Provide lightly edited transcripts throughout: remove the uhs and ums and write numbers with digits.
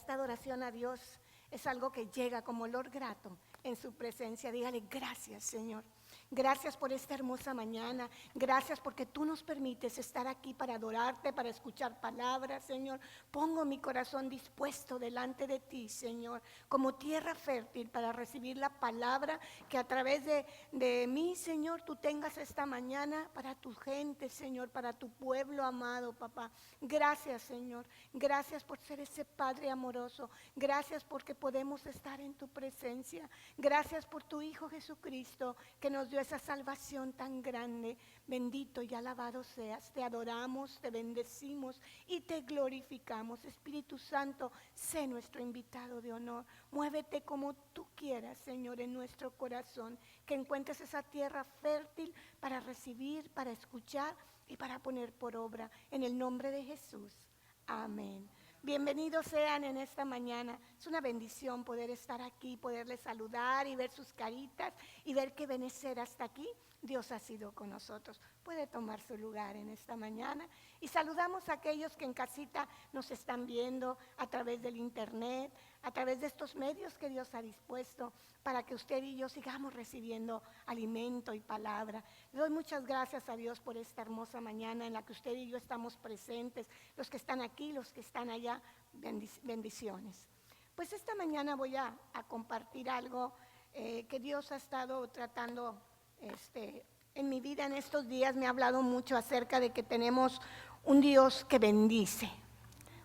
esta adoración a Dios es algo que llega como olor grato en su presencia. Dígale gracias, Señor. Gracias por esta hermosa mañana. Gracias porque tú nos permites estar aquí para adorarte, para escuchar palabras, Señor. Pongo mi corazón dispuesto delante de ti, Señor, como tierra fértil para recibir la palabra que a través de mí, Señor, tú tengas esta mañana para tu gente, Señor, para tu pueblo amado, papá. Gracias, Señor. Gracias por ser ese Padre amoroso. Gracias porque podemos estar en tu presencia. Gracias por tu Hijo Jesucristo que nos dio esa salvación tan grande. Bendito y alabado seas. Te adoramos, te bendecimos y te glorificamos. Espíritu Santo, sé nuestro invitado de honor. Muévete como tú quieras, Señor, en nuestro corazón. Que encuentres esa tierra fértil para recibir, para escuchar y para poner por obra. En el nombre de Jesús. Amén. Bienvenidos sean en esta mañana. Es una bendición poder estar aquí, poderles saludar y ver sus caritas y ver que Benecer hasta aquí Dios ha sido con nosotros. Puede tomar su lugar en esta mañana y saludamos a aquellos que en casita nos están viendo a través del internet, a través de estos medios que Dios ha dispuesto para que usted y yo sigamos recibiendo alimento y palabra. Le doy muchas gracias a Dios por esta hermosa mañana en la que usted y yo estamos presentes, los que están aquí, los que están allá, bendiciones. Pues esta mañana voy a compartir algo que Dios ha estado tratando en mi vida en estos días. Me ha hablado mucho acerca de que tenemos un Dios que bendice,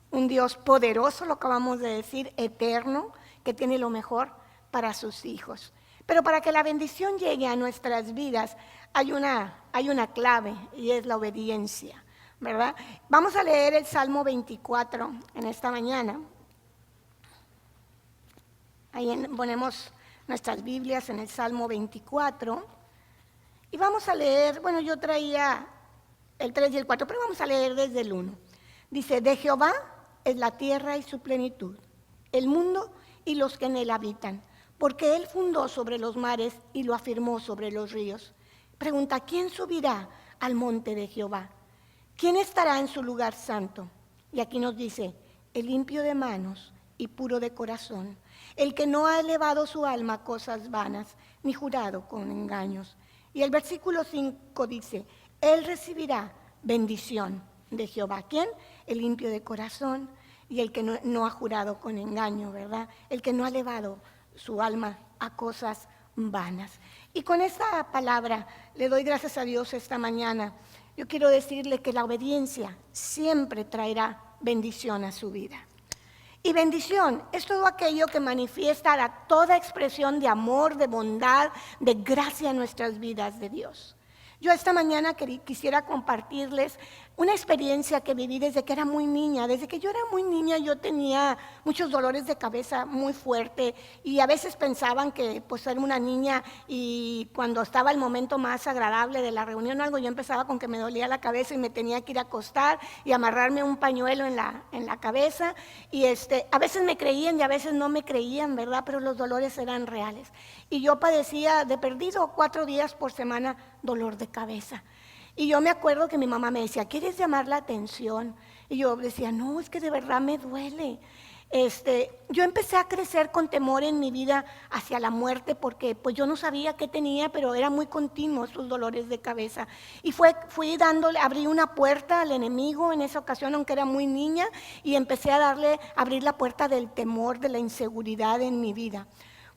un Dios poderoso, lo acabamos de decir, eterno, que tiene lo mejor para sus hijos. Pero para que la bendición llegue a nuestras vidas hay una clave y es la obediencia, ¿verdad? Vamos a leer el Salmo 24 en esta mañana. Ahí ponemos nuestras Biblias en el Salmo 24 y vamos a leer, bueno, yo traía el 3 y el 4, pero vamos a leer desde el 1. Dice, de Jehová es la tierra y su plenitud, el mundo y los que en él habitan, porque él fundó sobre los mares y lo afirmó sobre los ríos. Pregunta, ¿quién subirá al monte de Jehová? ¿Quién estará en su lugar santo? Y aquí nos dice, el limpio de manos y puro de corazón, el que no ha elevado su alma a cosas vanas, ni jurado con engaños. Y el versículo 5 dice, él recibirá bendición de Jehová. ¿Quién? El limpio de corazón y el que no ha jurado con engaño, ¿verdad? El que no ha elevado su alma a cosas vanas. Y con esta palabra le doy gracias a Dios esta mañana. Yo quiero decirle que la obediencia siempre traerá bendición a su vida. Y bendición es todo aquello que manifiesta toda expresión de amor, de bondad, de gracia en nuestras vidas de Dios. Yo esta mañana quisiera compartirles una experiencia que viví desde que era muy niña. Desde que yo era muy niña yo tenía muchos dolores de cabeza muy fuerte y a veces pensaban que pues era una niña y cuando estaba el momento más agradable de la reunión o algo yo empezaba con que me dolía la cabeza y me tenía que ir a acostar y amarrarme un pañuelo en la cabeza y a veces me creían y a veces no me creían, ¿verdad? Pero los dolores eran reales y yo padecía de perdido 4 días por semana dolor de cabeza. Y yo me acuerdo que mi mamá me decía, ¿quieres llamar la atención? Y yo decía, no, es que de verdad me duele. Yo empecé a crecer con temor en mi vida hacia la muerte porque pues yo no sabía qué tenía, pero era muy continuo sus dolores de cabeza. Y abrí una puerta al enemigo en esa ocasión, aunque era muy niña, y empecé a abrir la puerta del temor, de la inseguridad en mi vida.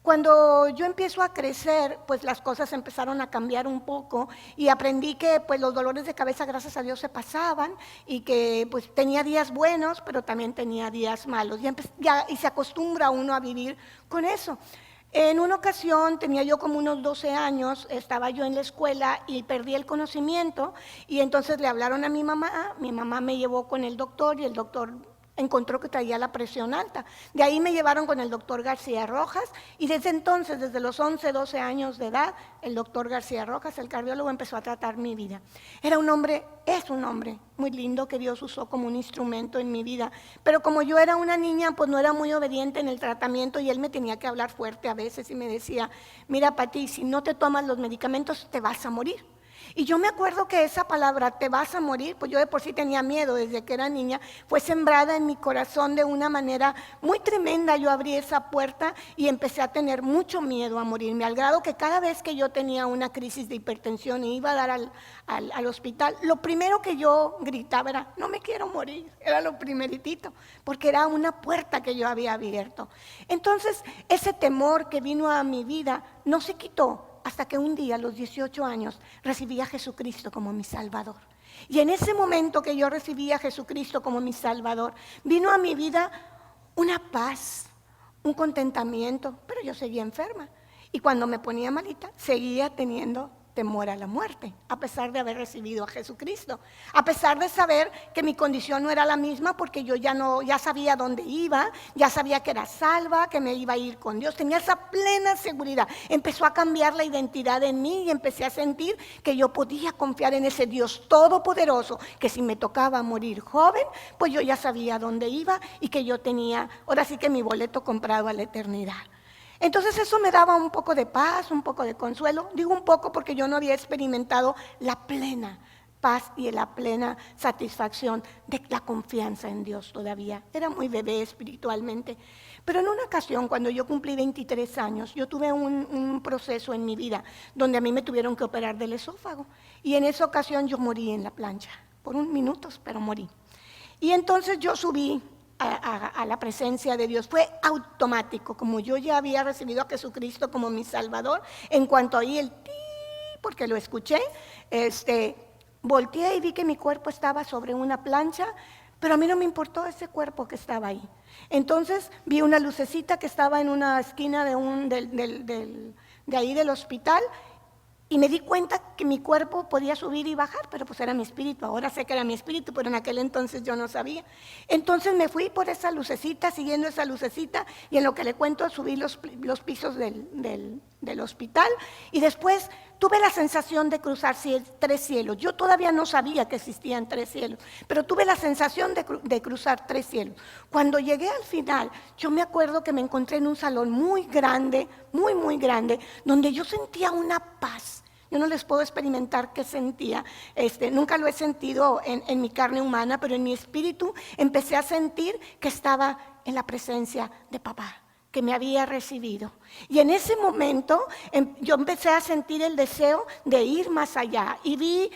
Cuando yo empiezo a crecer, pues las cosas empezaron a cambiar un poco y aprendí que pues los dolores de cabeza, gracias a Dios, se pasaban y que pues tenía días buenos, pero también tenía días malos. Y se acostumbra uno a vivir con eso. En una ocasión, tenía yo como unos 12 años, estaba yo en la escuela y perdí el conocimiento y entonces le hablaron a mi mamá me llevó con el doctor y el doctor encontró que traía la presión alta. De ahí me llevaron con el doctor García Rojas y desde entonces, desde los 11, 12 años de edad, el doctor García Rojas, el cardiólogo, empezó a tratar mi vida. Es un hombre muy lindo que Dios usó como un instrumento en mi vida, pero como yo era una niña, pues no era muy obediente en el tratamiento y él me tenía que hablar fuerte a veces y me decía, mira Pati, si no te tomas los medicamentos te vas a morir. Y yo me acuerdo que esa palabra, te vas a morir, pues yo de por sí tenía miedo desde que era niña, fue sembrada en mi corazón de una manera muy tremenda. Yo abrí esa puerta y empecé a tener mucho miedo a morirme, al grado que cada vez que yo tenía una crisis de hipertensión y iba a dar al hospital, lo primero que yo gritaba era, no me quiero morir, era lo primeritito, porque era una puerta que yo había abierto. Entonces, ese temor que vino a mi vida no se quitó hasta que un día, a los 18 años, recibí a Jesucristo como mi Salvador. Y en ese momento que yo recibí a Jesucristo como mi Salvador, vino a mi vida una paz, un contentamiento, pero yo seguía enferma. Y cuando me ponía malita, seguía teniendo temor a la muerte, a pesar de haber recibido a Jesucristo, a pesar de saber que mi condición no era la misma, porque yo ya sabía dónde iba, ya sabía que era salva, que me iba a ir con Dios, tenía esa plena seguridad. Empezó a cambiar la identidad en mí y empecé a sentir que yo podía confiar en ese Dios todopoderoso, que si me tocaba morir joven, pues yo ya sabía dónde iba y que yo tenía, ahora sí que mi boleto comprado a la eternidad. Entonces eso me daba un poco de paz, un poco de consuelo. Digo un poco porque yo no había experimentado la plena paz y la plena satisfacción de la confianza en Dios todavía. Era muy bebé espiritualmente. Pero en una ocasión, cuando yo cumplí 23 años, yo tuve un proceso en mi vida donde a mí me tuvieron que operar del esófago. Y en esa ocasión yo morí en la plancha, por unos minutos, pero morí. Y entonces yo subí a la presencia de Dios. Fue automático, como yo ya había recibido a Jesucristo como mi Salvador. En cuanto oí el ti, porque lo escuché, volteé y vi que mi cuerpo estaba sobre una plancha, pero a mí no me importó ese cuerpo que estaba ahí. Entonces vi una lucecita que estaba en una esquina de ahí del hospital. Y me di cuenta que mi cuerpo podía subir y bajar, pero pues era mi espíritu. Ahora sé que era mi espíritu, pero en aquel entonces yo no sabía. Entonces me fui por esa lucecita, siguiendo esa lucecita, y en lo que le cuento subí los pisos del hospital, y después tuve la sensación de cruzar 3 cielos. Yo todavía no sabía que existían 3 cielos, pero tuve la sensación de cruzar 3 cielos. Cuando llegué al final, yo me acuerdo que me encontré en un salón muy grande, muy, muy grande, donde yo sentía una paz. Yo no les puedo experimentar qué sentía, nunca lo he sentido en mi carne humana, pero en mi espíritu empecé a sentir que estaba en la presencia de papá, que me había recibido. Y en ese momento yo empecé a sentir el deseo de ir más allá. Y vi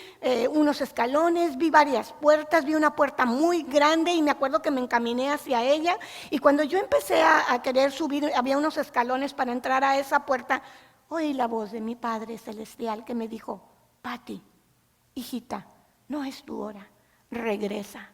unos escalones, vi varias puertas, vi una puerta muy grande y me acuerdo que me encaminé hacia ella. Y cuando yo empecé a querer subir, había unos escalones para entrar a esa puerta, oí la voz de mi Padre Celestial que me dijo, Pati, hijita, no es tu hora, regresa.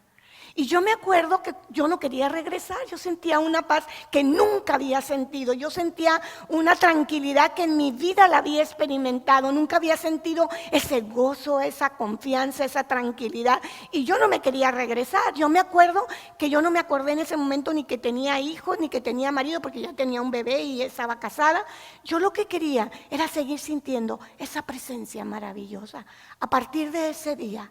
Y yo me acuerdo que yo no quería regresar, yo sentía una paz que nunca había sentido, yo sentía una tranquilidad que en mi vida la había experimentado, nunca había sentido ese gozo, esa confianza, esa tranquilidad, y yo no me quería regresar. Yo me acuerdo que yo no me acordé en ese momento ni que tenía hijos, ni que tenía marido, porque ya tenía un bebé y estaba casada. Yo lo que quería era seguir sintiendo esa presencia maravillosa. A partir de ese día,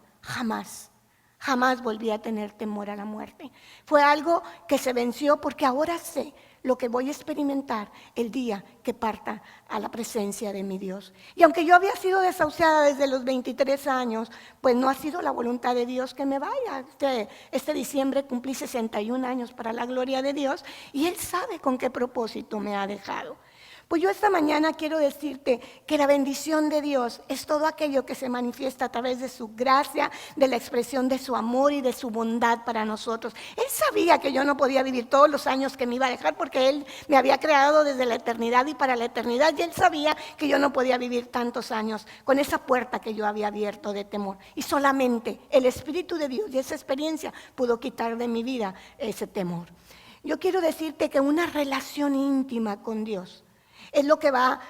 Jamás volví a tener temor a la muerte. Fue algo que se venció porque ahora sé lo que voy a experimentar el día que parta a la presencia de mi Dios. Y aunque yo había sido desahuciada desde los 23 años, pues no ha sido la voluntad de Dios que me vaya. Este diciembre cumplí 61 años para la gloria de Dios y Él sabe con qué propósito me ha dejado. Pues yo esta mañana quiero decirte que la bendición de Dios es todo aquello que se manifiesta a través de su gracia, de la expresión de su amor y de su bondad para nosotros. Él sabía que yo no podía vivir todos los años que me iba a dejar porque Él me había creado desde la eternidad y para la eternidad, y Él sabía que yo no podía vivir tantos años con esa puerta que yo había abierto de temor. Y solamente el Espíritu de Dios y esa experiencia pudo quitar de mi vida ese temor. Yo quiero decirte que una relación íntima con Dios es lo que va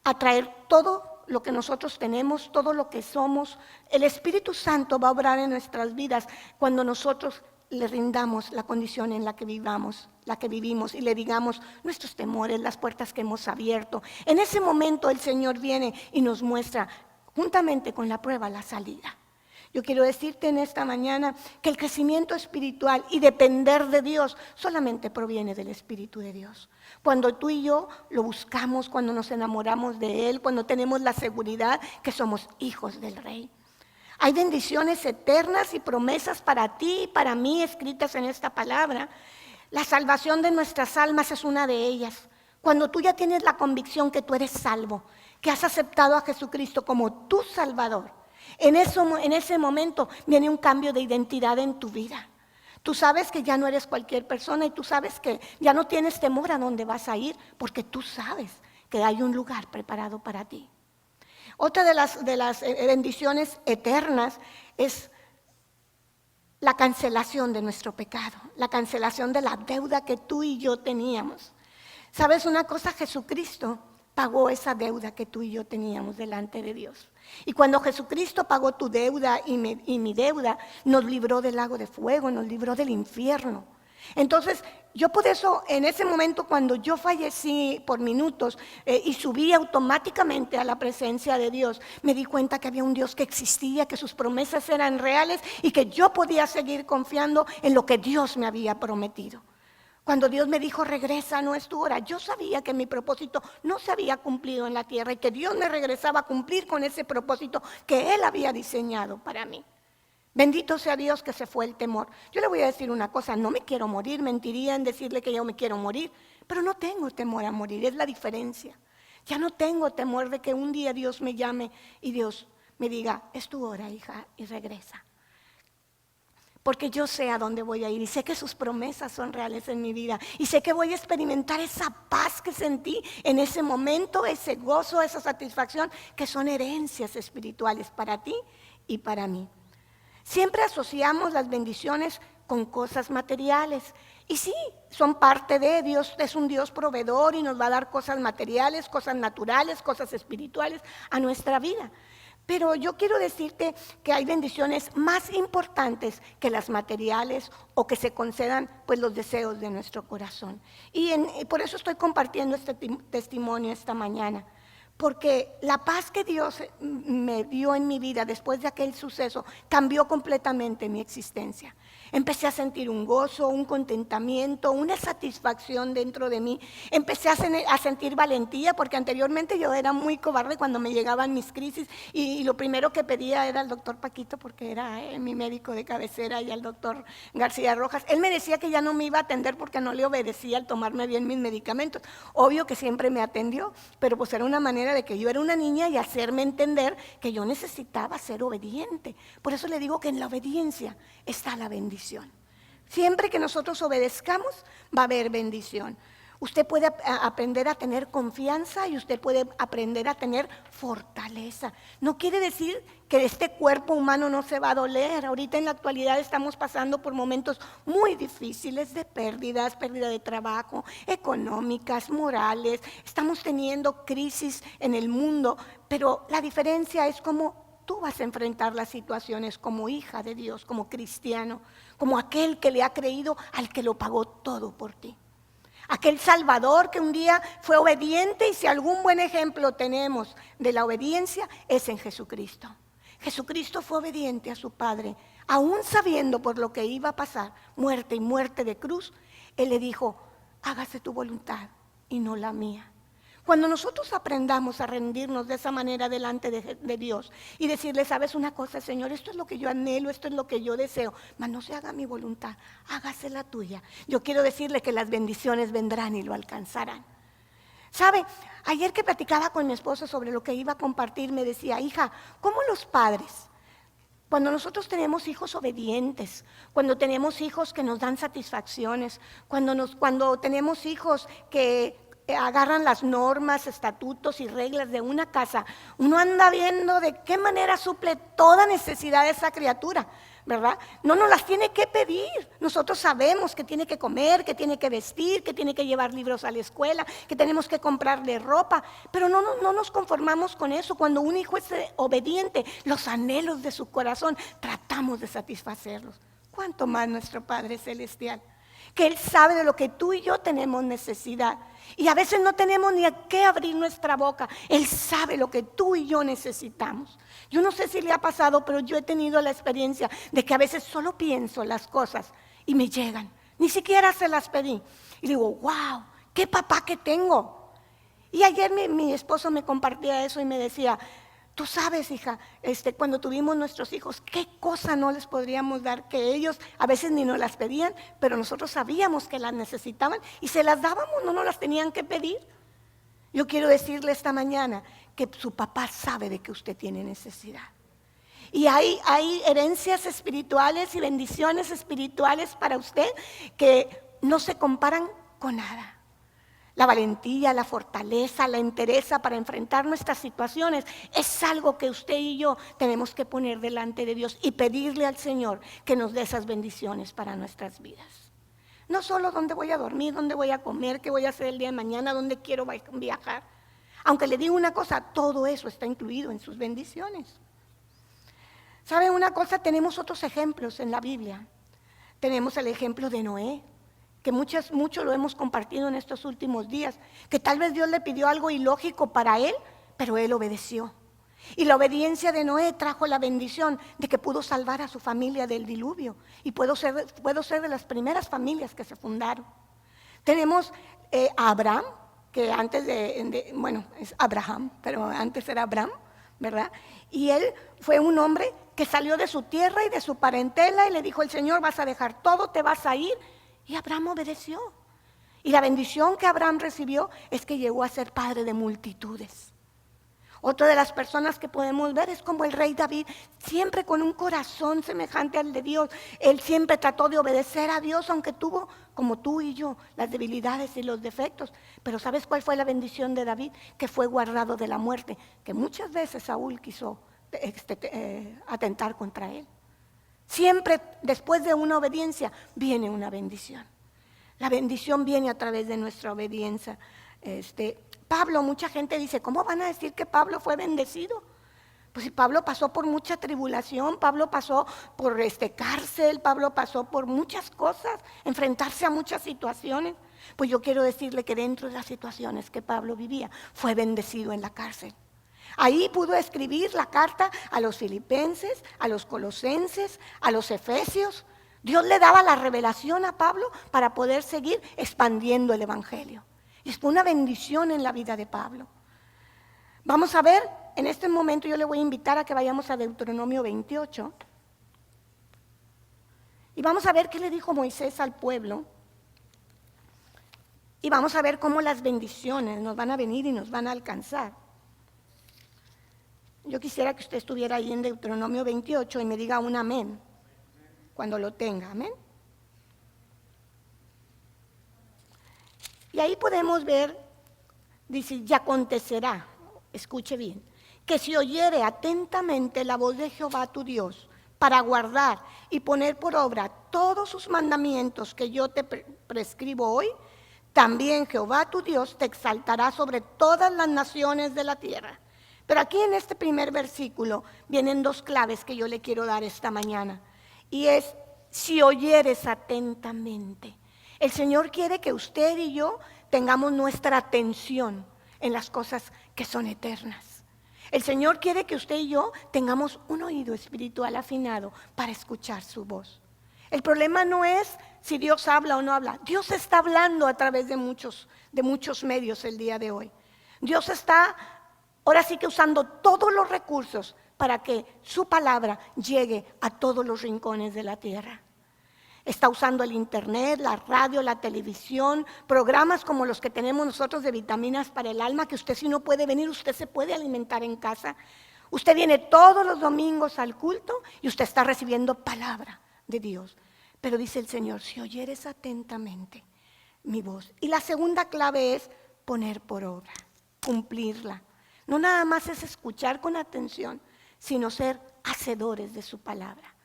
a traer todo lo que nosotros tenemos, todo lo que somos. El Espíritu Santo va a obrar en nuestras vidas cuando nosotros le rindamos la condición en la que vivimos y le digamos nuestros temores, las puertas que hemos abierto. En ese momento el Señor viene y nos muestra, juntamente con la prueba, la salida. Yo quiero decirte en esta mañana que el crecimiento espiritual y depender de Dios solamente proviene del Espíritu de Dios. Cuando tú y yo lo buscamos, cuando nos enamoramos de Él, cuando tenemos la seguridad que somos hijos del Rey. Hay bendiciones eternas y promesas para ti y para mí escritas en esta palabra. La salvación de nuestras almas es una de ellas. Cuando tú ya tienes la convicción que tú eres salvo, que has aceptado a Jesucristo como tu Salvador, en ese momento viene un cambio de identidad en tu vida. Tú sabes que ya no eres cualquier persona y tú sabes que ya no tienes temor a dónde vas a ir porque tú sabes que hay un lugar preparado para ti. Otra de las bendiciones eternas es la cancelación de nuestro pecado, la cancelación de la deuda que tú y yo teníamos. ¿Sabes una cosa? Jesucristo pagó esa deuda que tú y yo teníamos delante de Dios. Y cuando Jesucristo pagó tu deuda y mi deuda, nos libró del lago de fuego, nos libró del infierno. Entonces, yo por eso, en ese momento cuando yo fallecí por minutos y subí automáticamente a la presencia de Dios, me di cuenta que había un Dios que existía, que sus promesas eran reales y que yo podía seguir confiando en lo que Dios me había prometido. Cuando Dios me dijo, regresa, no es tu hora, yo sabía que mi propósito no se había cumplido en la tierra y que Dios me regresaba a cumplir con ese propósito que Él había diseñado para mí. Bendito sea Dios que se fue el temor. Yo le voy a decir una cosa, no me quiero morir, mentiría en decirle que yo me quiero morir, pero no tengo temor a morir, es la diferencia. Ya no tengo temor de que un día Dios me llame y Dios me diga, es tu hora, hija, y regresa. Porque yo sé a dónde voy a ir y sé que sus promesas son reales en mi vida. Y sé que voy a experimentar esa paz que sentí en ese momento, ese gozo, esa satisfacción, que son herencias espirituales para ti y para mí. Siempre asociamos las bendiciones con cosas materiales. Y sí, son parte de Dios, es un Dios proveedor y nos va a dar cosas materiales, cosas naturales, cosas espirituales a nuestra vida. Pero yo quiero decirte que hay bendiciones más importantes que las materiales o que se concedan pues los deseos de nuestro corazón. Y por eso estoy compartiendo este testimonio esta mañana. Porque la paz que Dios me dio en mi vida después de aquel suceso cambió completamente mi existencia. Empecé a sentir un gozo, un contentamiento, una satisfacción dentro de mí. Empecé a sentir valentía porque anteriormente yo era muy cobarde cuando me llegaban mis crisis y lo primero que pedía era al doctor Paquito porque era mi médico de cabecera y al doctor García Rojas. Él me decía que ya no me iba a atender porque no le obedecía al tomarme bien mis medicamentos. Obvio que siempre me atendió, pero pues era una manera de que yo era una niña y hacerme entender que yo necesitaba ser obediente. Por eso le digo que en la obediencia está la bendición. Siempre que nosotros obedezcamos va a haber bendición. Usted puede aprender a tener confianza y usted puede aprender a tener fortaleza. No quiere decir que este cuerpo humano no se va a doler. Ahorita en la actualidad estamos pasando por momentos muy difíciles de pérdidas, pérdida de trabajo, económicas, morales. Estamos teniendo crisis en el mundo, pero la diferencia es cómo tú vas a enfrentar las situaciones como hija de Dios, como cristiano, como aquel que le ha creído al que lo pagó todo por ti. Aquel Salvador que un día fue obediente y si algún buen ejemplo tenemos de la obediencia es en Jesucristo. Jesucristo fue obediente a su Padre, aún sabiendo por lo que iba a pasar, muerte y muerte de cruz, Él le dijo, hágase tu voluntad y no la mía. Cuando nosotros aprendamos a rendirnos de esa manera delante de Dios y decirle, ¿sabes una cosa, Señor? Esto es lo que yo anhelo, esto es lo que yo deseo, mas no se haga mi voluntad, hágase la tuya. Yo quiero decirle que las bendiciones vendrán y lo alcanzarán. ¿Sabe? Ayer que platicaba con mi esposo sobre lo que iba a compartir, me decía, hija, ¿cómo los padres? Cuando nosotros tenemos hijos obedientes, cuando tenemos hijos que nos dan satisfacciones, cuando tenemos hijos que agarran las normas, estatutos y reglas de una casa, uno anda viendo de qué manera suple toda necesidad de esa criatura, ¿verdad? No nos las tiene que pedir, nosotros sabemos que tiene que comer, que tiene que vestir, que tiene que llevar libros a la escuela, que tenemos que comprarle ropa, pero no nos conformamos con eso. Cuando un hijo es obediente, los anhelos de su corazón tratamos de satisfacerlos. ¿Cuánto más nuestro Padre Celestial? Que Él sabe de lo que tú y yo tenemos necesidad. Y a veces no tenemos ni a qué abrir nuestra boca. Él sabe lo que tú y yo necesitamos. Yo no sé si le ha pasado, pero yo he tenido la experiencia de que a veces solo pienso las cosas y me llegan. Ni siquiera se las pedí. Y digo, wow, qué papá que tengo. Y ayer mi esposo me compartía eso y me decía, tú sabes, hija, cuando tuvimos nuestros hijos, qué cosa no les podríamos dar, que ellos a veces ni nos las pedían, pero nosotros sabíamos que las necesitaban y se las dábamos, no nos las tenían que pedir. Yo quiero decirle esta mañana que su papá sabe de que usted tiene necesidad. Y hay herencias espirituales y bendiciones espirituales para usted que no se comparan con nada. La valentía, la fortaleza, la entereza para enfrentar nuestras situaciones es algo que usted y yo tenemos que poner delante de Dios y pedirle al Señor que nos dé esas bendiciones para nuestras vidas. No solo dónde voy a dormir, dónde voy a comer, qué voy a hacer el día de mañana, dónde quiero viajar. Aunque le digo una cosa, todo eso está incluido en sus bendiciones. ¿Sabe una cosa? Tenemos otros ejemplos en la Biblia. Tenemos el ejemplo de Noé, que mucho lo hemos compartido en estos últimos días, que tal vez Dios le pidió algo ilógico para él, pero él obedeció. Y la obediencia de Noé trajo la bendición de que pudo salvar a su familia del diluvio. Y puedo ser de las primeras familias que se fundaron. Tenemos a Abraham, que antes es Abraham, pero antes era Abraham, ¿verdad? Y él fue un hombre que salió de su tierra y de su parentela y le dijo el Señor, vas a dejar todo, te vas a ir. Y Abraham obedeció. Y la bendición que Abraham recibió es que llegó a ser padre de multitudes. Otra de las personas que podemos ver es como el rey David, siempre con un corazón semejante al de Dios. Él siempre trató de obedecer a Dios, aunque tuvo, como tú y yo, las debilidades y los defectos. Pero ¿sabes cuál fue la bendición de David? Que fue guardado de la muerte, que muchas veces Saúl quiso atentar contra él. Siempre después de una obediencia viene una bendición. La bendición viene a través de nuestra obediencia. Pablo, mucha gente dice, ¿cómo van a decir que Pablo fue bendecido? Pues si Pablo pasó por mucha tribulación, Pablo pasó por cárcel, Pablo pasó por muchas cosas, enfrentarse a muchas situaciones. Pues yo quiero decirle que dentro de las situaciones que Pablo vivía, fue bendecido en la cárcel. Ahí pudo escribir la carta a los filipenses, a los colosenses, a los efesios. Dios le daba la revelación a Pablo para poder seguir expandiendo el evangelio. Y fue una bendición en la vida de Pablo. Vamos a ver, en este momento yo le voy a invitar a que vayamos a Deuteronomio 28. Y vamos a ver qué le dijo Moisés al pueblo. Y vamos a ver cómo las bendiciones nos van a venir y nos van a alcanzar. Yo quisiera que usted estuviera ahí en Deuteronomio 28 y me diga un amén cuando lo tenga, amén. Y ahí podemos ver, dice, y acontecerá, escuche bien, que si oyere atentamente la voz de Jehová tu Dios para guardar y poner por obra todos sus mandamientos que yo te prescribo hoy, también Jehová tu Dios te exaltará sobre todas las naciones de la tierra. Pero aquí en este primer versículo vienen dos claves que yo le quiero dar esta mañana. Y es, si oyeres atentamente. El Señor quiere que usted y yo tengamos nuestra atención en las cosas que son eternas. El Señor quiere que usted y yo tengamos un oído espiritual afinado para escuchar su voz. El problema no es si Dios habla o no habla. Dios está hablando a través de muchos medios el día de hoy. Dios está ahora sí que usando todos los recursos para que su palabra llegue a todos los rincones de la tierra. Está usando el internet, la radio, la televisión, programas como los que tenemos nosotros de vitaminas para el alma, que usted si no puede venir, usted se puede alimentar en casa. Usted viene todos los domingos al culto y usted está recibiendo palabra de Dios. Pero dice el Señor, si oyeres atentamente mi voz. Y la segunda clave es poner por obra, cumplirla. No nada más es escuchar con atención, sino ser hacedores de su palabra.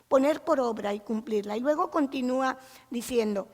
Poner por obra y cumplirla. Y luego continúa diciendo,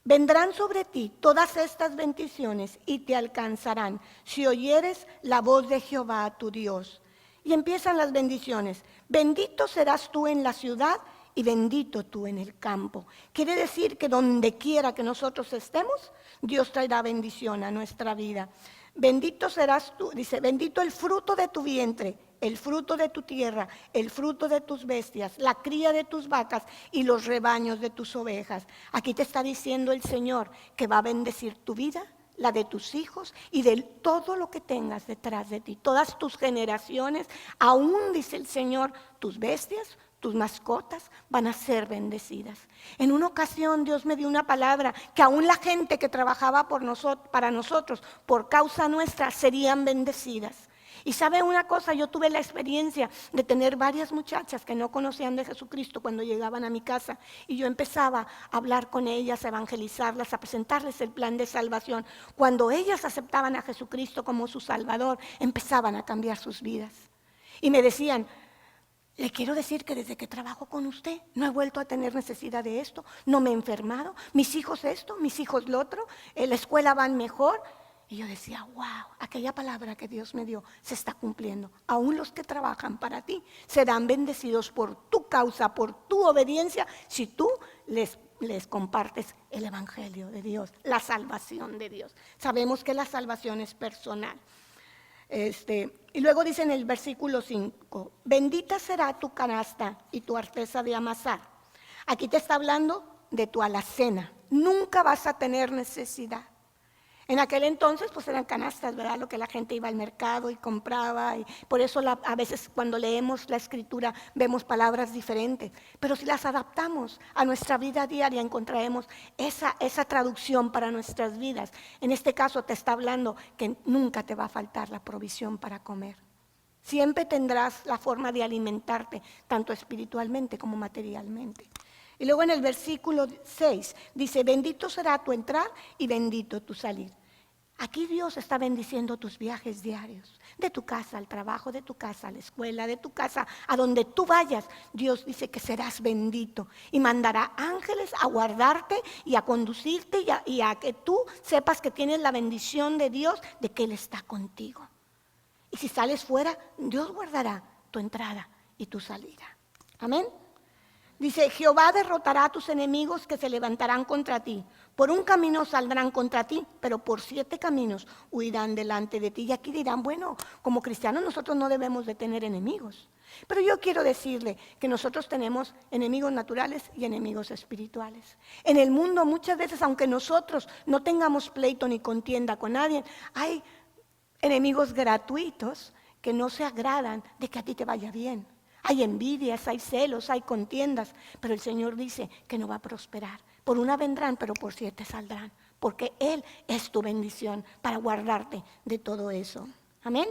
vendrán sobre ti todas estas bendiciones y te alcanzarán si oyeres la voz de Jehová tu Dios. Y empiezan las bendiciones. Bendito serás tú en la ciudad y bendito tú en el campo. Quiere decir que donde quiera que nosotros estemos, Dios traerá bendición a nuestra vida. Bendito serás tú, dice, bendito el fruto de tu vientre, el fruto de tu tierra, el fruto de tus bestias, la cría de tus vacas y los rebaños de tus ovejas. Aquí te está diciendo el Señor que va a bendecir tu vida, la de tus hijos y de todo lo que tengas detrás de ti. Todas tus generaciones, aún dice el Señor, tus bestias, tus mascotas van a ser bendecidas. En una ocasión Dios me dio una palabra que aún la gente que trabajaba para nosotros, por causa nuestra, serían bendecidas. Y sabe una cosa, yo tuve la experiencia de tener varias muchachas que no conocían de Jesucristo cuando llegaban a mi casa y yo empezaba a hablar con ellas, a evangelizarlas, a presentarles el plan de salvación. Cuando ellas aceptaban a Jesucristo como su Salvador, empezaban a cambiar sus vidas. Y me decían, le quiero decir que desde que trabajo con usted no he vuelto a tener necesidad de esto, no me he enfermado, mis hijos esto, mis hijos lo otro, en la escuela van mejor. Y yo decía, wow, aquella palabra que Dios me dio se está cumpliendo. Aún los que trabajan para ti serán bendecidos por tu causa, por tu obediencia, si tú les compartes el evangelio de Dios, la salvación de Dios. Sabemos que la salvación es personal. Y luego dice en el versículo 5, bendita será tu canasta y tu arteza de amasar. Aquí te está hablando de tu alacena. Nunca vas a tener necesidad. En aquel entonces pues eran canastas, ¿verdad? Lo que la gente iba al mercado y compraba. Y por eso a veces cuando leemos la Escritura vemos palabras diferentes. Pero si las adaptamos a nuestra vida diaria encontraremos esa traducción para nuestras vidas. En este caso te está hablando que nunca te va a faltar la provisión para comer. Siempre tendrás la forma de alimentarte, tanto espiritualmente como materialmente. Y luego en el versículo 6 dice, bendito será tu entrar y bendito tu salir. Aquí Dios está bendiciendo tus viajes diarios, de tu casa al trabajo, de tu casa a la escuela, de tu casa a donde tú vayas. Dios dice que serás bendito y mandará ángeles a guardarte y a conducirte y a que tú sepas que tienes la bendición de Dios, de que Él está contigo. Y si sales fuera, Dios guardará tu entrada y tu salida. Amén. Dice, Jehová derrotará a tus enemigos que se levantarán contra ti. Por un camino saldrán contra ti, pero por 7 caminos huirán delante de ti. Y aquí dirán, bueno, como cristianos nosotros no debemos de tener enemigos. Pero yo quiero decirle que nosotros tenemos enemigos naturales y enemigos espirituales. En el mundo muchas veces, aunque nosotros no tengamos pleito ni contienda con nadie, hay enemigos gratuitos que no se agradan de que a ti te vaya bien. Hay envidias, hay celos, hay contiendas, pero el Señor dice que no va a prosperar. Por una vendrán, pero por 7 saldrán, porque Él es tu bendición para guardarte de todo eso. Amén.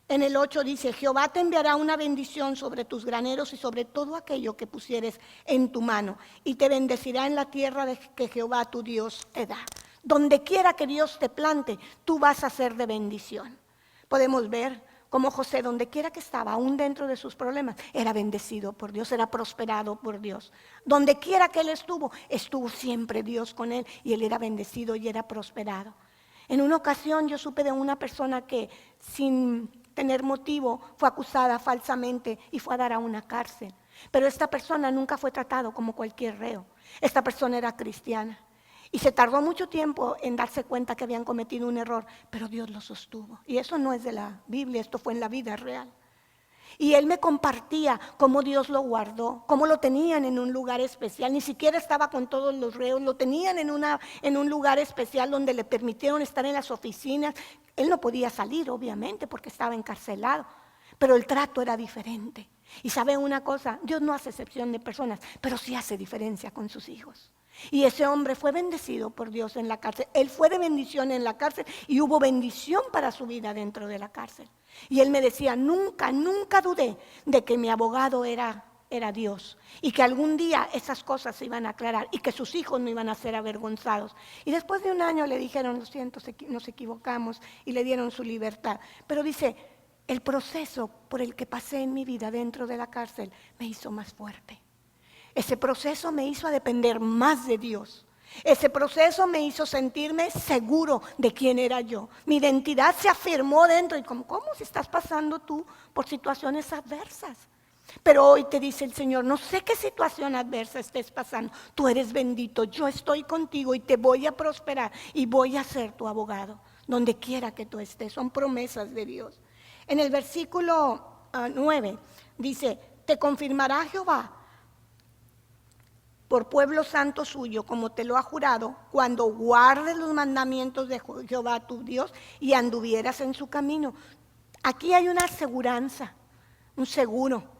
En el 8 dice, Jehová te enviará una bendición sobre tus graneros y sobre todo aquello que pusieres en tu mano, y te bendecirá en la tierra que Jehová tu Dios te da. Donde quiera que Dios te plante, tú vas a ser de bendición. Podemos ver como José, donde quiera que estaba, aún dentro de sus problemas, era bendecido por Dios, era prosperado por Dios. Donde quiera que él estuvo siempre Dios con él y él era bendecido y era prosperado. En una ocasión yo supe de una persona que sin tener motivo fue acusada falsamente y fue a dar a una cárcel. Pero esta persona nunca fue tratado como cualquier reo. Esta persona era cristiana. Y se tardó mucho tiempo en darse cuenta que habían cometido un error, pero Dios lo sostuvo. Y eso no es de la Biblia, esto fue en la vida real. Y él me compartía cómo Dios lo guardó, cómo lo tenían en un lugar especial. Ni siquiera estaba con todos los reos, lo tenían en un lugar especial donde le permitieron estar en las oficinas. Él no podía salir, obviamente, porque estaba encarcelado, pero el trato era diferente. Y sabe una cosa, Dios no hace excepción de personas, pero sí hace diferencia con sus hijos. Y ese hombre fue bendecido por Dios en la cárcel. Él fue de bendición en la cárcel y hubo bendición para su vida dentro de la cárcel. Y él me decía, nunca dudé de que mi abogado era Dios y que algún día esas cosas se iban a aclarar y que sus hijos no iban a ser avergonzados. Y después de un año le dijeron, lo siento, nos equivocamos, y le dieron su libertad. Pero dice, el proceso por el que pasé en mi vida dentro de la cárcel me hizo más fuerte. Ese proceso me hizo depender más de Dios. Ese proceso me hizo sentirme seguro de quién era yo. Mi identidad se afirmó dentro. Y ¿cómo si estás pasando tú por situaciones adversas? Pero hoy te dice el Señor, no sé qué situación adversa estés pasando, tú eres bendito, yo estoy contigo y te voy a prosperar y voy a ser tu abogado, donde quiera que tú estés. Son promesas de Dios. En el versículo 9 dice, te confirmará Jehová por pueblo santo suyo, como te lo ha jurado, cuando guardes los mandamientos de Jehová tu Dios y anduvieras en su camino. Aquí hay una aseguranza, un seguro,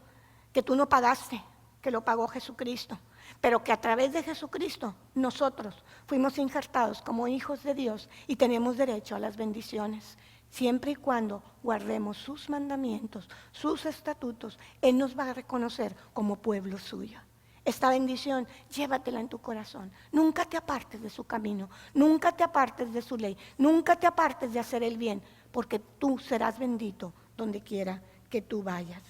que tú no pagaste, que lo pagó Jesucristo, pero que a través de Jesucristo nosotros fuimos injertados como hijos de Dios y tenemos derecho a las bendiciones. Siempre y cuando guardemos sus mandamientos, sus estatutos, Él nos va a reconocer como pueblo suyo. Esta bendición, llévatela en tu corazón. Nunca te apartes de su camino, nunca te apartes de su ley, nunca te apartes de hacer el bien, porque tú serás bendito donde quiera que tú vayas.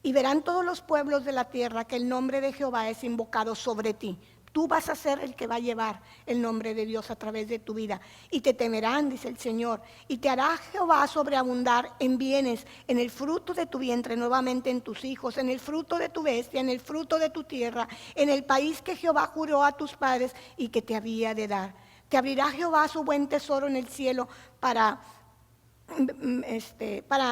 Y verán todos los pueblos de la tierra que el nombre de Jehová es invocado sobre ti. Tú vas a ser el que va a llevar el nombre de Dios a través de tu vida. Y te temerán, dice el Señor. Y te hará Jehová sobreabundar en bienes, en el fruto de tu vientre, nuevamente en tus hijos, en el fruto de tu bestia, en el fruto de tu tierra, en el país que Jehová juró a tus padres y que te había de dar. Te abrirá Jehová su buen tesoro en el cielo para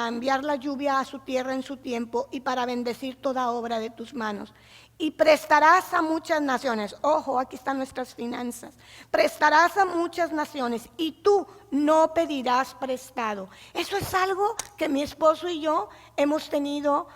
enviar la lluvia a su tierra en su tiempo y para bendecir toda obra de tus manos. Y prestarás a muchas naciones. Ojo, aquí están nuestras finanzas. Prestarás a muchas naciones y tú no pedirás prestado. Eso es algo que mi esposo y yo hemos tenido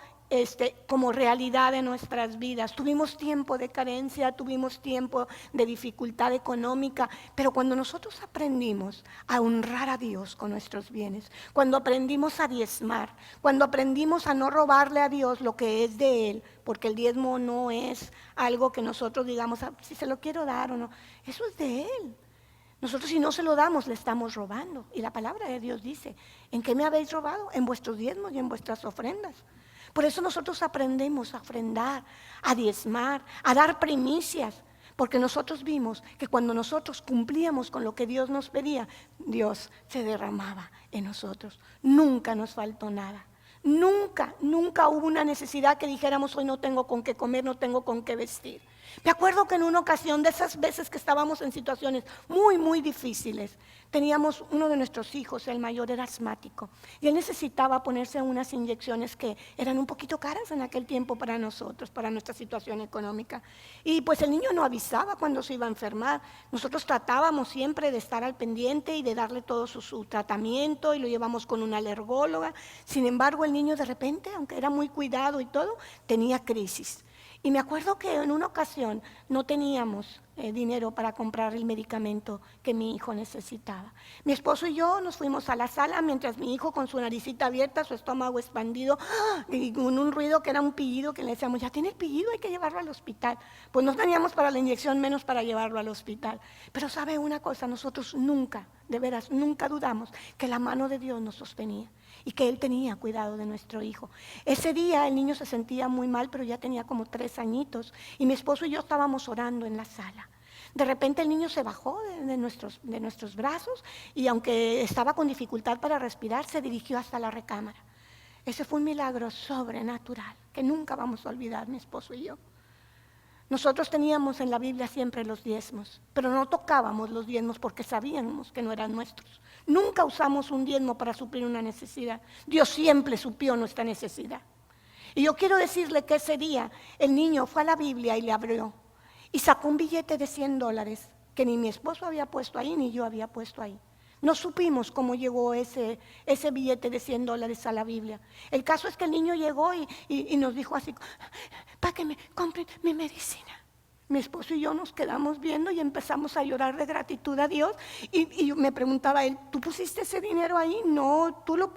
como realidad en nuestras vidas. Tuvimos tiempo de carencia, tuvimos tiempo de dificultad económica, pero cuando nosotros aprendimos a honrar a Dios con nuestros bienes, cuando aprendimos a diezmar, cuando aprendimos a no robarle a Dios lo que es de Él, porque el diezmo no es algo que nosotros digamos, si se lo quiero dar o no, eso es de Él. Nosotros si no se lo damos, le estamos robando. Y la palabra de Dios dice, ¿en qué me habéis robado? En vuestros diezmos y en vuestras ofrendas. Por eso nosotros aprendemos a ofrendar, a diezmar, a dar primicias, porque nosotros vimos que cuando nosotros cumplíamos con lo que Dios nos pedía, Dios se derramaba en nosotros. Nunca nos faltó nada. Nunca hubo una necesidad que dijéramos, hoy no tengo con qué comer, no tengo con qué vestir. Me acuerdo que en una ocasión de esas veces que estábamos en situaciones muy difíciles, teníamos uno de nuestros hijos, el mayor era asmático, y él necesitaba ponerse unas inyecciones que eran un poquito caras en aquel tiempo para nosotros, para nuestra situación económica. Y pues el niño no avisaba cuando se iba a enfermar. Nosotros tratábamos siempre de estar al pendiente y de darle todo su tratamiento y lo llevamos con una alergóloga. Sin embargo, el niño de repente, aunque era muy cuidado y todo, tenía crisis. Y me acuerdo que en una ocasión no teníamos dinero para comprar el medicamento que mi hijo necesitaba. Mi esposo y yo nos fuimos a la sala mientras mi hijo con su naricita abierta, su estómago expandido, y con un ruido que era un pillido que le decíamos, ya tiene el pillido, hay que llevarlo al hospital. Pues no teníamos para la inyección, menos para llevarlo al hospital. Pero sabe una cosa, nosotros nunca, de veras, nunca dudamos que la mano de Dios nos sostenía y que Él tenía cuidado de nuestro hijo. Ese día el niño se sentía muy mal, pero ya tenía como 3 añitos, y mi esposo y yo estábamos orando en la sala. De repente el niño se bajó de nuestros brazos y aunque estaba con dificultad para respirar, se dirigió hasta la recámara. Ese fue un milagro sobrenatural que nunca vamos a olvidar, mi esposo y yo. Nosotros teníamos en la Biblia siempre los diezmos, pero no tocábamos los diezmos porque sabíamos que no eran nuestros. Nunca usamos un diezmo para suplir una necesidad. Dios siempre suplió nuestra necesidad. Y yo quiero decirle que ese día el niño fue a la Biblia y le abrió y sacó un billete de $100 que ni mi esposo había puesto ahí ni yo había puesto ahí. No supimos cómo llegó ese billete de $100 a la Biblia. El caso es que el niño llegó y nos dijo así, para que me compren mi medicina. Mi esposo y yo nos quedamos viendo y empezamos a llorar de gratitud a Dios. Y yo me preguntaba a él, ¿tú pusiste ese dinero ahí? No, ¿tú lo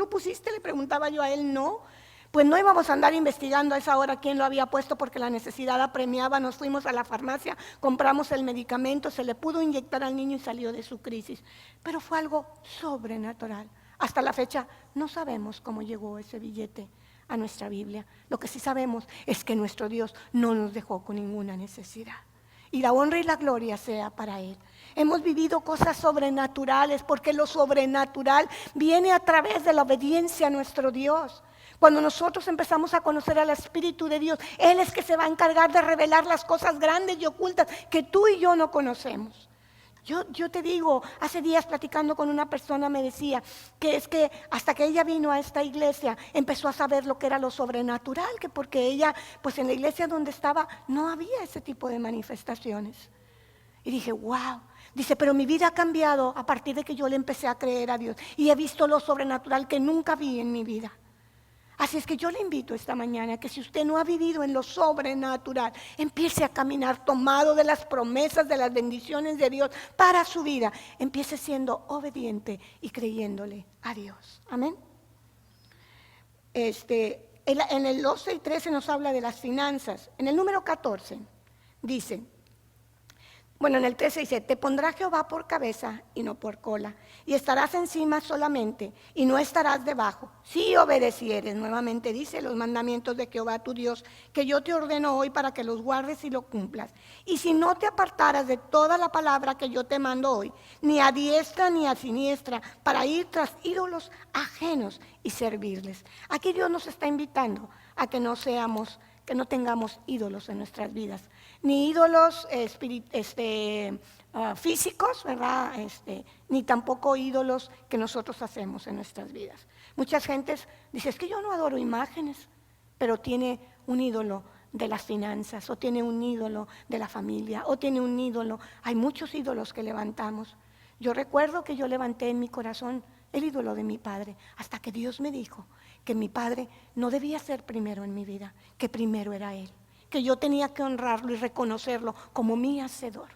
pusiste? Le preguntaba yo a él, no. Pues no íbamos a andar investigando a esa hora quién lo había puesto porque la necesidad apremiaba. Nos fuimos a la farmacia, compramos el medicamento, se le pudo inyectar al niño y salió de su crisis. Pero fue algo sobrenatural. Hasta la fecha no sabemos cómo llegó ese billete a nuestra Biblia. Lo que sí sabemos es que nuestro Dios no nos dejó con ninguna necesidad. Y la honra y la gloria sea para Él. Hemos vivido cosas sobrenaturales porque lo sobrenatural viene a través de la obediencia a nuestro Dios. Cuando nosotros empezamos a conocer al Espíritu de Dios, Él es que se va a encargar de revelar las cosas grandes y ocultas que tú y yo no conocemos. Yo te digo, hace días platicando con una persona me decía que es que hasta que ella vino a esta iglesia empezó a saber lo que era lo sobrenatural, que porque ella, pues en la iglesia donde estaba no había ese tipo de manifestaciones. Y dije, wow. Dice, pero mi vida ha cambiado a partir de que yo le empecé a creer a Dios y he visto lo sobrenatural que nunca vi en mi vida. Así es que yo le invito esta mañana que si usted no ha vivido en lo sobrenatural, empiece a caminar tomado de las promesas, de las bendiciones de Dios para su vida. Empiece siendo obediente y creyéndole a Dios. Amén. En el 12 y 13 nos habla de las finanzas. En el número 14 dice... Bueno, en el 13 dice, te pondrá Jehová por cabeza y no por cola, y estarás encima solamente y no estarás debajo. Si obedecieres, nuevamente dice, los mandamientos de Jehová tu Dios, que yo te ordeno hoy para que los guardes y los cumplas. Y si no te apartaras de toda la palabra que yo te mando hoy, ni a diestra ni a siniestra, para ir tras ídolos ajenos y servirles. Aquí Dios nos está invitando a que no tengamos ídolos en nuestras vidas, ni ídolos físicos, ¿verdad? Ni tampoco ídolos que nosotros hacemos en nuestras vidas. Muchas gentes dicen, es que yo no adoro imágenes, pero tiene un ídolo de las finanzas, o tiene un ídolo de la familia, o tiene un ídolo. Hay muchos ídolos que levantamos. Yo recuerdo que yo levanté en mi corazón el ídolo de mi padre, hasta que Dios me dijo que mi padre no debía ser primero en mi vida, que primero era Él, que yo tenía que honrarlo y reconocerlo como mi hacedor,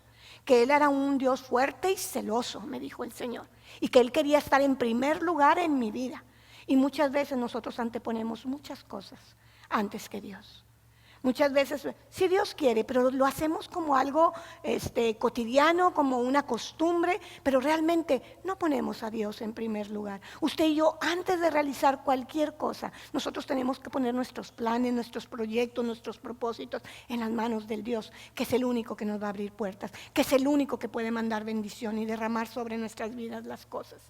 que Él era un Dios fuerte y celoso, me dijo el Señor, y que Él quería estar en primer lugar en mi vida. Y muchas veces nosotros anteponemos muchas cosas antes que Dios. Muchas veces, sí Dios quiere, pero lo hacemos como algo cotidiano, como una costumbre, pero realmente no ponemos a Dios en primer lugar. Usted y yo, antes de realizar cualquier cosa, nosotros tenemos que poner nuestros planes, nuestros proyectos, nuestros propósitos en las manos del Dios, que es el único que nos va a abrir puertas, que es el único que puede mandar bendición y derramar sobre nuestras vidas las cosas.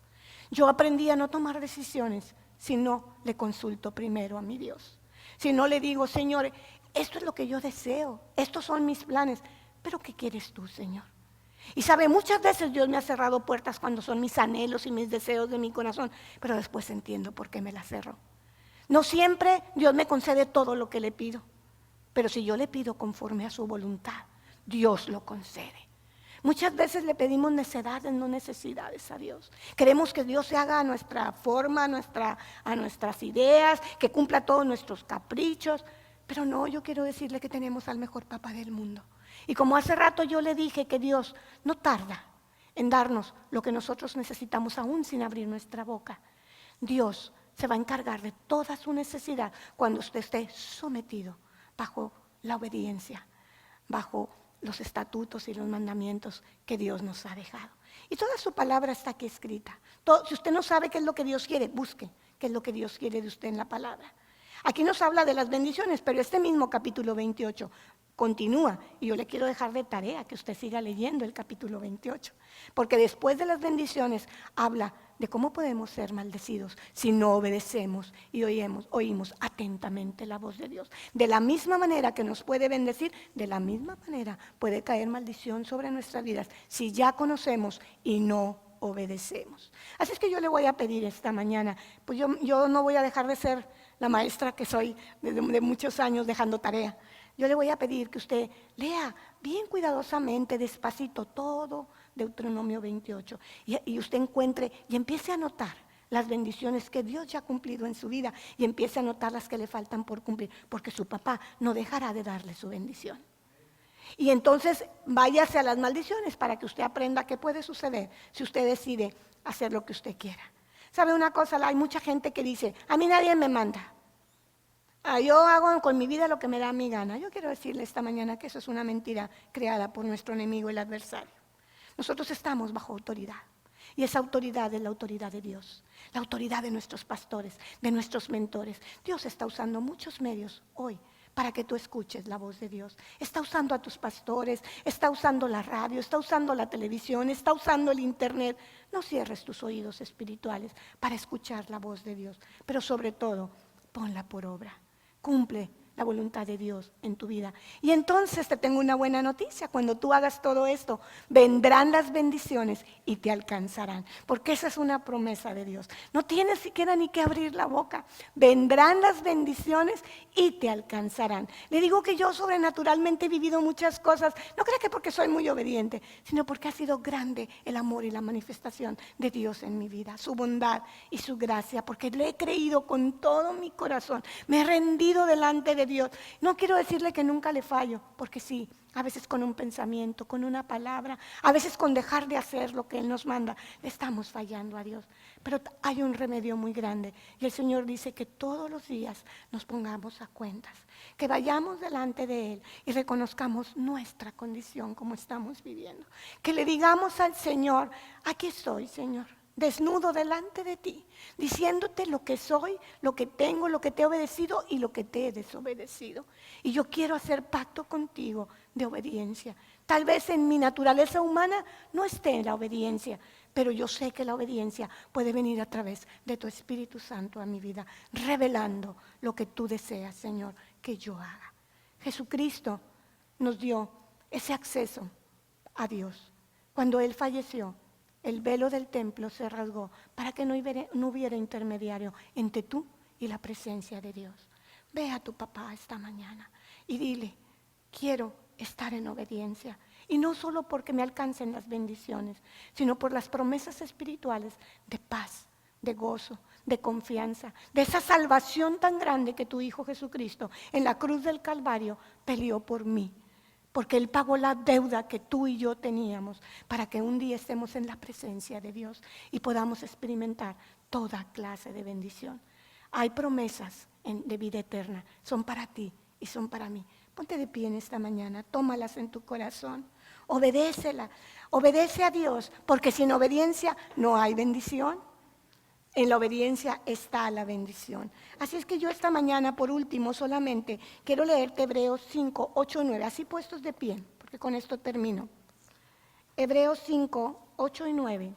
Yo aprendí a no tomar decisiones si no le consulto primero a mi Dios. Si no le digo, Señor, esto es lo que yo deseo, estos son mis planes, pero ¿qué quieres tú, Señor? Y sabe, muchas veces Dios me ha cerrado puertas cuando son mis anhelos y mis deseos de mi corazón, pero después entiendo por qué me las cerró. No siempre Dios me concede todo lo que le pido, pero si yo le pido conforme a su voluntad, Dios lo concede. Muchas veces le pedimos necedades, no necesidades a Dios. Queremos que Dios se haga a nuestra forma, a nuestras ideas, que cumpla todos nuestros caprichos. Pero no, yo quiero decirle que tenemos al mejor papá del mundo. Y como hace rato yo le dije que Dios no tarda en darnos lo que nosotros necesitamos aún sin abrir nuestra boca. Dios se va a encargar de toda su necesidad cuando usted esté sometido bajo la obediencia, bajo los estatutos y los mandamientos que Dios nos ha dejado. Y toda su palabra está aquí escrita. Si usted no sabe qué es lo que Dios quiere, busque qué es lo que Dios quiere de usted en la palabra. Aquí nos habla de las bendiciones, pero este mismo capítulo 28 continúa. Y yo le quiero dejar de tarea que usted siga leyendo el capítulo 28. Porque después de las bendiciones habla de cómo podemos ser maldecidos si no obedecemos y oímos atentamente la voz de Dios. De la misma manera que nos puede bendecir, de la misma manera puede caer maldición sobre nuestras vidas si ya conocemos y no obedecemos. Así es que yo le voy a pedir esta mañana, pues yo no voy a dejar de ser la maestra que soy de muchos años dejando tarea. Yo le voy a pedir que usted lea bien cuidadosamente, despacito, todo Deuteronomio 28 y usted encuentre y empiece a notar las bendiciones que Dios ya ha cumplido en su vida y empiece a notar las que le faltan por cumplir, porque su papá no dejará de darle su bendición. Y entonces váyase a las maldiciones para que usted aprenda qué puede suceder si usted decide hacer lo que usted quiera. ¿Sabe una cosa? Hay mucha gente que dice, a mí nadie me manda. Yo hago con mi vida lo que me da mi gana. Yo quiero decirle esta mañana que eso es una mentira creada por nuestro enemigo, el adversario. Nosotros estamos bajo autoridad. Y esa autoridad es la autoridad de Dios, la autoridad de nuestros pastores, de nuestros mentores. Dios está usando muchos medios hoy para que tú escuches la voz de Dios. Está usando a tus pastores, está usando la radio, está usando la televisión, está usando el internet. No cierres tus oídos espirituales para escuchar la voz de Dios, pero sobre todo, ponla por obra. Cumple la voluntad de Dios en tu vida. Y entonces te tengo una buena noticia. Cuando tú hagas todo esto, vendrán las bendiciones y te alcanzarán. Porque esa es una promesa de Dios. No tienes siquiera ni que abrir la boca. Vendrán las bendiciones y te alcanzarán. Le digo que yo sobrenaturalmente he vivido muchas cosas. No creo que porque soy muy obediente, sino porque ha sido grande el amor y la manifestación de Dios en mi vida. Su bondad y su gracia. Porque le he creído con todo mi corazón. Me he rendido delante de Dios. No quiero decirle que nunca le fallo, porque sí, a veces con un pensamiento, con una palabra, a veces con dejar de hacer lo que Él nos manda, le estamos fallando a Dios. Pero hay un remedio muy grande y el Señor dice que todos los días nos pongamos a cuentas, que vayamos delante de Él y reconozcamos nuestra condición como estamos viviendo. Que le digamos al Señor, aquí estoy, Señor, desnudo delante de ti, diciéndote lo que soy, lo que tengo, lo que te he obedecido y lo que te he desobedecido. Y yo quiero hacer pacto contigo de obediencia. Tal vez en mi naturaleza humana no esté en la obediencia, pero yo sé que la obediencia puede venir a través de tu Espíritu Santo a mi vida, revelando lo que tú deseas, Señor, que yo haga. Jesucristo nos dio ese acceso a Dios. Cuando Él falleció, el velo del templo se rasgó para que no hubiera intermediario entre tú y la presencia de Dios. Ve a tu papá esta mañana y dile, quiero estar en obediencia. Y no solo porque me alcancen las bendiciones, sino por las promesas espirituales de paz, de gozo, de confianza, de esa salvación tan grande que tu Hijo Jesucristo en la cruz del Calvario peleó por mí. Porque Él pagó la deuda que tú y yo teníamos para que un día estemos en la presencia de Dios y podamos experimentar toda clase de bendición. Hay promesas de vida eterna, son para ti y son para mí. Ponte de pie en esta mañana, tómalas en tu corazón, obedécela, obedece a Dios, porque sin obediencia no hay bendición. En la obediencia está la bendición. Así es que yo esta mañana, por último, solamente quiero leerte Hebreos 5, 8 y 9, así puestos de pie, porque con esto termino. Hebreos 5, 8 y 9.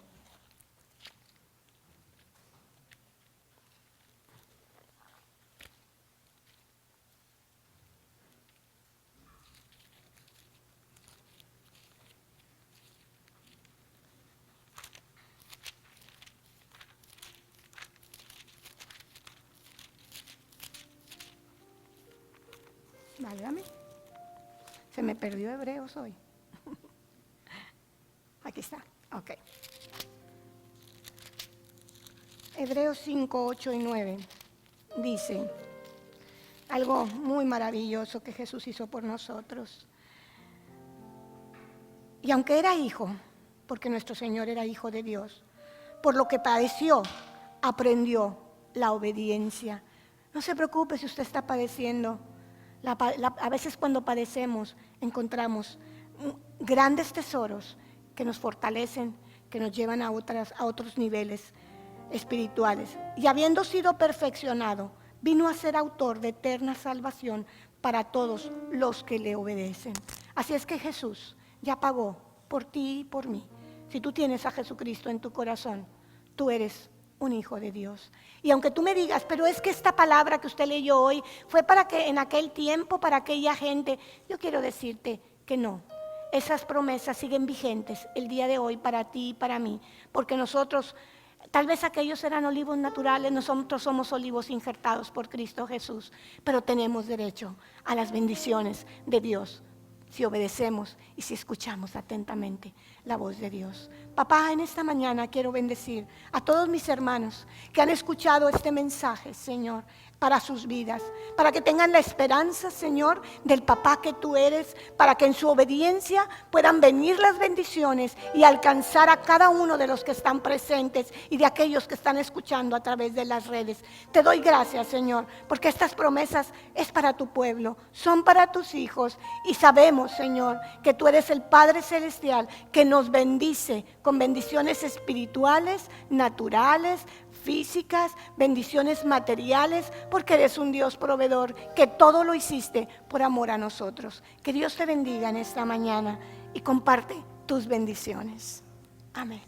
Válgame. Se me perdió Hebreos hoy. Aquí está. Ok. Hebreos 5, 8 y 9 dice algo muy maravilloso que Jesús hizo por nosotros. Y aunque era hijo, porque nuestro Señor era hijo de Dios, por lo que padeció, aprendió la obediencia. No se preocupe si usted está padeciendo. A veces cuando padecemos encontramos grandes tesoros que nos fortalecen, que nos llevan a otros niveles espirituales. Y habiendo sido perfeccionado, vino a ser autor de eterna salvación para todos los que le obedecen. Así es que Jesús ya pagó por ti y por mí. Si tú tienes a Jesucristo en tu corazón, tú eres un hijo de Dios. Y aunque tú me digas, pero es que esta palabra que usted leyó hoy fue para que en aquel tiempo, para aquella gente, yo quiero decirte que no. Esas promesas siguen vigentes el día de hoy para ti y para mí, porque nosotros, tal vez aquellos eran olivos naturales, nosotros somos olivos injertados por Cristo Jesús, pero tenemos derecho a las bendiciones de Dios si obedecemos y si escuchamos atentamente la voz de Dios. Papá, en esta mañana quiero bendecir a todos mis hermanos que han escuchado este mensaje, Señor, para sus vidas, para que tengan la esperanza, Señor, del papá que tú eres, para que en su obediencia puedan venir las bendiciones y alcanzar a cada uno de los que están presentes y de aquellos que están escuchando a través de las redes. Te doy gracias, Señor, porque estas promesas es para tu pueblo, son para tus hijos y sabemos, Señor, que tú eres el Padre Celestial que nos bendice con bendiciones espirituales, naturales, físicas, bendiciones materiales, porque eres un Dios proveedor, que todo lo hiciste por amor a nosotros. Que Dios te bendiga en esta mañana y comparte tus bendiciones. Amén.